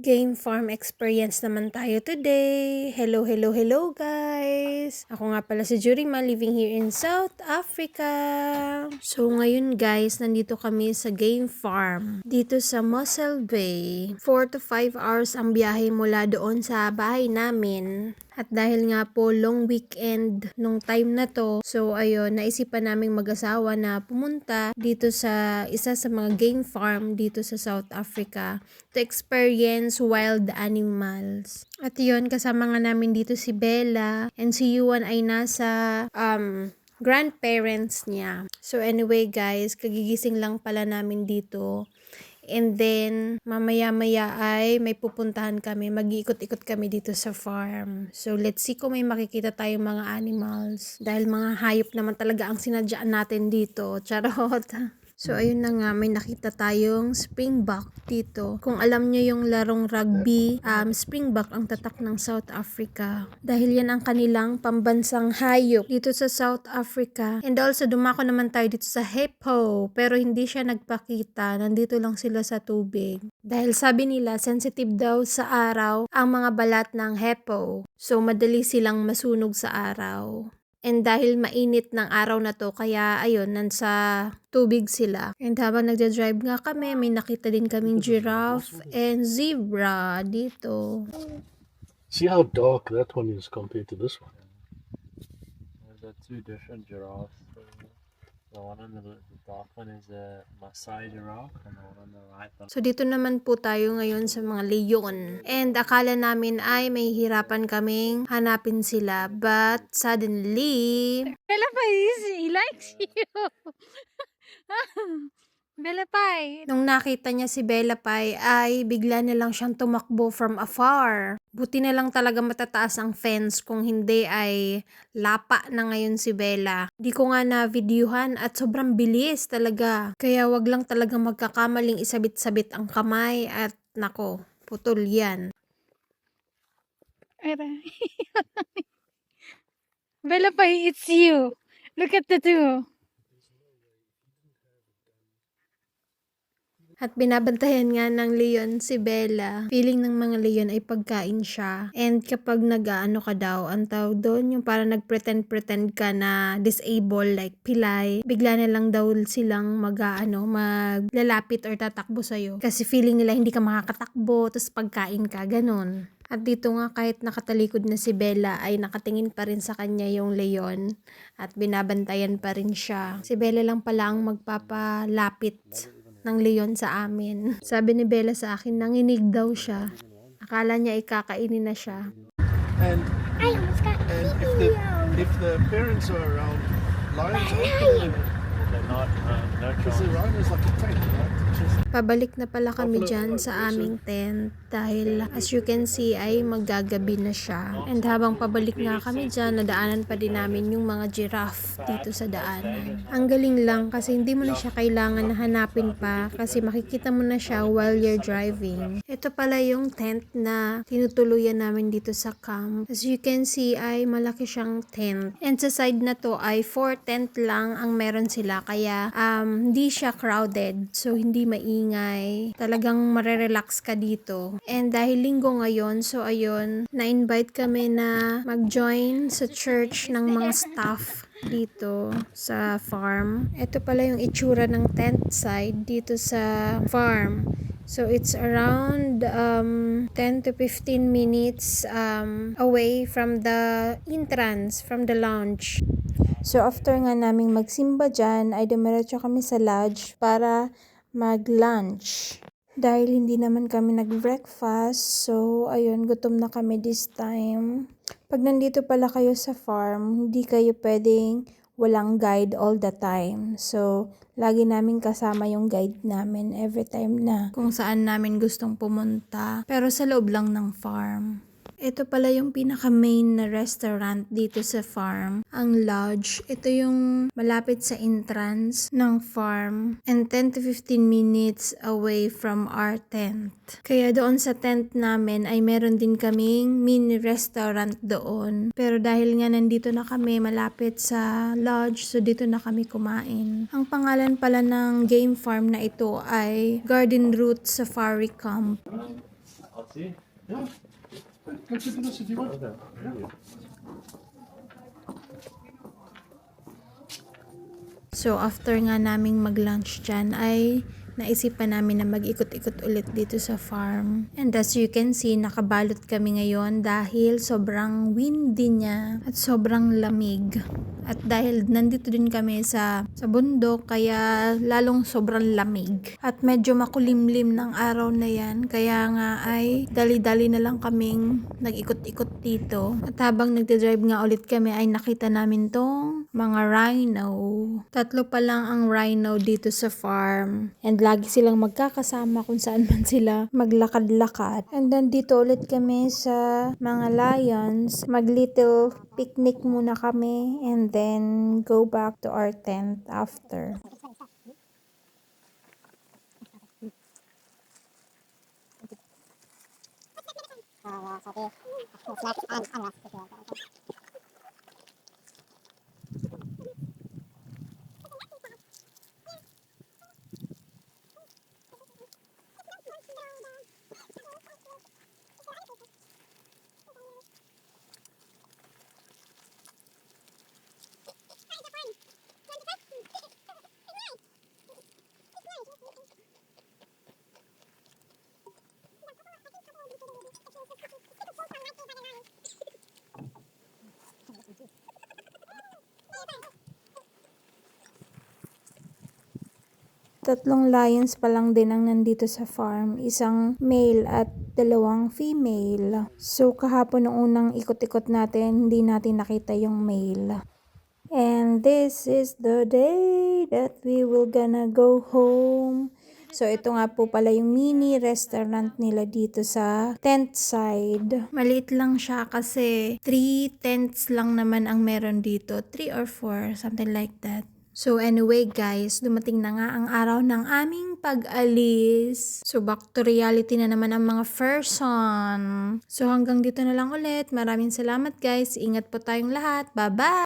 Game farm experience naman tayo today. Hello, hello, hello guys! Ako nga pala si Jurima, living here in South Africa. So ngayon guys, nandito kami sa game farm. Dito sa Mossel Bay. 4 to 5 hours ang biyahe mula doon sa bahay namin. At dahil nga po long weekend nung time na to, so ayun, naisipan naming mag-asawa na pumunta dito sa isa sa mga game farm dito sa South Africa to experience wild animals. At yun, kasama nga namin dito si Bella and si Yuan ay nasa grandparents niya. So anyway guys, kagigising lang pala namin dito. And then, mamaya-maya ay may pupuntahan kami. Mag-iikot-ikot kami dito sa farm. So, let's see kung may makikita tayong mga animals. Dahil mga hayop naman talaga ang sinadyaan natin dito. Charot! So, ayun na nga, may nakita tayong springbok dito. Kung alam nyo yung larong rugby, springbok ang tatak ng South Africa. Dahil yan ang kanilang pambansang hayop dito sa South Africa. And also, dumako naman tayo dito sa hippo. Pero hindi siya nagpakita. Nandito lang sila sa tubig. Dahil sabi nila, sensitive daw sa araw ang mga balat ng hippo. So, madali silang masunog sa araw. And dahil mainit ng araw na to, kaya ayun, nasa tubig sila. And habang nagja-drive nga kami, may nakita din kaming giraffe and zebra dito. See how dark that one is compared to this one. There's two different giraffes. The one on the dark one is a Maasai giraffe, and the one on the right one. So dito naman po tayo ngayon sa mga leon. And akala namin ay may hirapan kaming hanapin sila. But suddenly, Bella Pai, he likes you. Bella Pai. nung nakita niya si Bella Pai ay bigla na lang siyang tumakbo from afar. Buti na lang talaga matataas ang fence, kung hindi ay lapa na ngayon si Bella. Di ko nga na-videohan at sobrang bilis talaga. Kaya wag lang talaga magkakamaling isabit-sabit ang kamay at nako, putol yan. Bella Pai, it's you. Look at the two. At binabantayan nga ng leon si Bella. Feeling ng mga leon ay pagkain siya. And kapag nag-aano ka daw, ang tawag doon, yung para nag-pretend ka na disable like pilay, bigla na lang daw silang maglalapit or tatakbo sa'yo. Kasi feeling nila hindi ka makakatakbo, tapos pagkain ka, ganun. At dito nga kahit nakatalikod na si Bella ay nakatingin pa rin sa kanya yung leon at binabantayan pa rin siya. Si Bella lang pala ang magpapalapit ng leon sa amin. Sabi ni Bella sa akin, nanginig daw siya. Akala niya ikakainin na siya. And I almost got if the parents are around, lions are They're not, no because chance. the rhino is like a tank, right? Pabalik na pala kami dyan sa aming tent dahil as you can see ay maggagabi na siya. And habang pabalik nga kami dyan, nadaanan pa din namin yung mga giraffe dito sa daanan. Ang galing lang kasi hindi mo na siya kailangan na hanapin pa kasi makikita mo na siya while you're driving. Ito pala yung tent na tinutuluyan namin dito sa camp. As you can see ay malaki siyang tent. And sa side na to ay 4 tent lang ang meron sila kaya hindi siya crowded. So hindi maingay. Talagang marerelax ka dito. And dahil linggo ngayon, so ayun, na-invite kami na mag-join sa church ng mga staff dito sa farm. Ito pala yung itsura ng tent side dito sa farm. So it's around 10 to 15 minutes away from the entrance, from the lounge. So after nga naming magsimba dyan, ay dumiretso kami sa lodge para mag-lunch. Dahil hindi naman kami nag-breakfast, so ayun, gutom na kami this time. Pag nandito pala kayo sa farm, hindi kayo pwedeng walang guide all the time. So, lagi namin kasama yung guide namin every time na kung saan namin gustong pumunta. Pero sa loob lang ng farm. Ito pala yung pinaka-main na restaurant dito sa farm, ang lodge. Ito yung malapit sa entrance ng farm and 10 to 15 minutes away from our tent. Kaya doon sa tent namin ay meron din kaming mini restaurant doon. Pero dahil nga nandito na kami malapit sa lodge, so dito na kami kumain. Ang pangalan pala ng game farm na ito ay Garden Route Safari Camp. I'll see. Yeah. Consider this if you want. Okay. So, after nga naming mag-lunch dyan, ay naisipan namin na mag-ikot-ikot ulit dito sa farm. And as you can see, nakabalot kami ngayon dahil sobrang windy niya at sobrang lamig. At dahil nandito din kami sa bundok, kaya lalong sobrang lamig. At medyo makulimlim ng araw na yan, kaya nga ay dali-dali na lang kaming nag-ikot-ikot dito. At habang nagdadrive nga ulit kami, ay nakita namin tong mga rhino. 3 pa lang ang rhino dito sa farm. And lagi silang magkakasama kung saan man sila maglakad-lakad. And then dito ulit kami sa mga lions. Mag-little picnic muna kami and then go back to our tent after. Tatlong lions pa lang din ang nandito sa farm. Isang male at 2 female. So, kahapon nung unang ikot-ikot natin, hindi natin nakita yung male. And this is the day that we will gonna go home. So, ito nga po pala yung mini restaurant nila dito sa tent side. Maliit lang siya kasi 3 tents lang naman ang meron dito. 3 or 4, something like that. So anyway guys, dumating na nga ang araw ng aming pag-alis. So back to reality na naman ang mga person. So hanggang dito na lang ulit. Maraming salamat guys. Ingat po tayong lahat. Bye-bye!